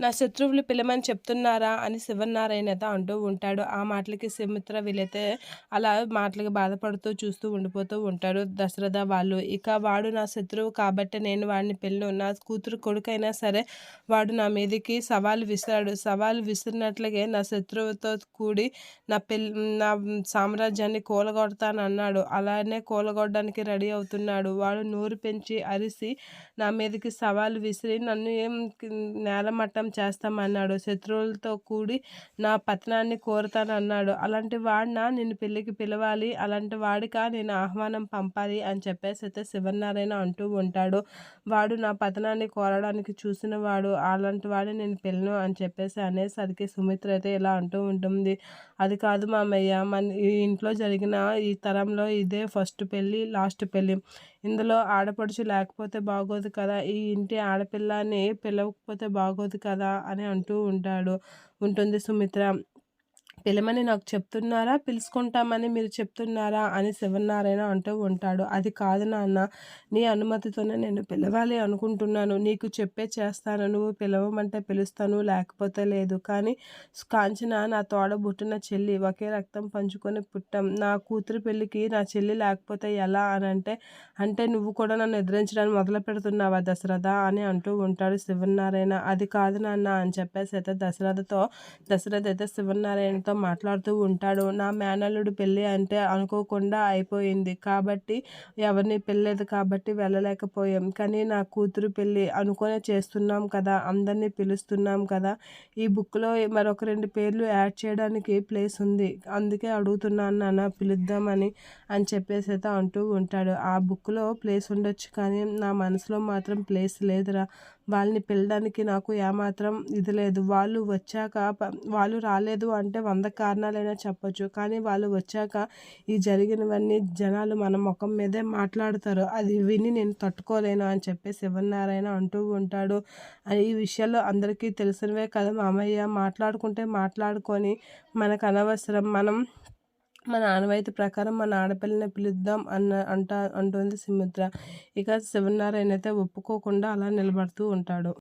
నా శత్రువులు పిలమని చెప్తున్నారా అని శివనారాయణ అయితే అంటూ ఉంటాడు. ఆ మాటలకి సుమిత్ర వీళ్ళైతే అలా మాటలకి బాధపడుతూ చూస్తూ ఉండిపోతూ ఉంటారు దశరథ వాళ్ళు. ఇక వాడు నా శత్రువు కాబట్టి నేను వాడిని నా కూతురు కొడుకైనా సరే వాడు నా మీదకి సవాలు విసిరాడు. సవాలు విసిరినట్లుగే నా శత్రువుతో కూడి నా నా సామ్రాజ్యాన్ని కూలగొడతానన్నాడు. అలానే కూలగొట్టడానికి రెడీ అవుతున్నాడు. వాడు నోరు పెంచి అరిసి నా మీదకి సవాలు విసిరి నన్ను నేలమట్టం చేస్తామన్నాడు. శత్రువులతో కూడి నా పతనాన్ని కోరుతానన్నాడు. అలాంటి వాడినా నిన్ను పెళ్ళికి పిలవాలి, అలాంటి వాడికా నేను ఆహ్వానం పంపాలి అని చెప్పేసి అయితే శివనారాయణ అంటూ ఉంటాడు. వాడు నా పతనాన్ని కోరడానికి చూసిన వాడు, అలాంటి వాడిని నేను పెళ్ళను అని చెప్పేసి అనేసరికి సుమిత్ర అయితే ఇలా అంటూ ఉంటుంది. అది కాదు మామయ్య, మన ఈ ఇంట్లో జరిగిన ఈ తరంలో ఇదే ఫస్ట్ పెళ్ళి, లాస్ట్ పెళ్ళి. ఇందులో ఆడపడుచు లేకపోతే బాగోదు కదా, ఈ ఇంటి ఆడపిల్లని పిలవకపోతే బాగోదు కదా అని అంటూ ఉంటుంది సుమిత్ర. పిలమని నాకు చెప్తున్నారా, పిలుచుకుంటామని మీరు చెప్తున్నారా అని శివనారాయణ అంటూ ఉంటాడు. అది కాదు నాన్న, నీ అనుమతితోనే నేను పిలవాలి అనుకుంటున్నాను. నీకు చెప్పే చేస్తాను. నువ్వు పిలవమంటే పిలుస్తాను, లేకపోతే లేదు. కానీ కాంచన నా తోడబుట్టిన చెల్లి, ఒకే రక్తం పంచుకొని పుట్టాం. నా కూతురు పెళ్ళికి నా చెల్లి లేకపోతే ఎలా అని అంటే నువ్వు కూడా నన్ను ఎదిరించడానికి మొదలు పెడుతున్నావా దశరథ అని అంటూ ఉంటాడు శివనారాయణ. అది కాదు నాన్న అని చెప్పేసి అయితే దశరథ అయితే శివనారాయణతో మాట్లాడుతూ ఉంటాడు. నా మేనల్లుడు పెళ్ళి అంటే అనుకోకుండా అయిపోయింది కాబట్టి, ఎవరిని పెళ్ళలేదు కాబట్టి వెళ్ళలేకపోయాం. కానీ నా కూతురు పెళ్ళి అనుకునే చేస్తున్నాం కదా, అందరినీ పిలుస్తున్నాం కదా. ఈ బుక్లో మరొక 2 పేర్లు యాడ్ చేయడానికి ప్లేస్ ఉంది, అందుకే అడుగుతున్నాను నాన్న పిలుద్దామని అని చెప్పేసి అయితే అంటూ ఉంటాడు. ఆ బుక్లో ప్లేస్ ఉండొచ్చు కానీ నా మనసులో మాత్రం ప్లేస్ లేదురా. వాళ్ళని పిలవడానికి నాకు ఏమాత్రం ఇది లేదు. వాళ్ళు రాలేదు అంటే 100 కారణాలైనా చెప్పొచ్చు. కానీ వాళ్ళు వచ్చాక ఈ జరిగినవన్నీ జనాలు మన ముఖం మీదే మాట్లాడతారు. అది విని నేను తట్టుకోలేను అని చెప్పి శివనారాయణ అంటూ ఉంటాడు. ఈ విషయాలు అందరికీ తెలిసినవే కదా మామయ్య, మాట్లాడుకుంటే మాట్లాడుకొని మనకు అనవసరం. మన ఆనవాయితీ ప్రకారం మన ఆడపిల్లని పిలుద్దాం అంటుంది సుమిత్ర. ఇక శివనారాయణ అయితే ఒప్పుకోకుండా అలా నిలబడుతూ ఉంటాడు.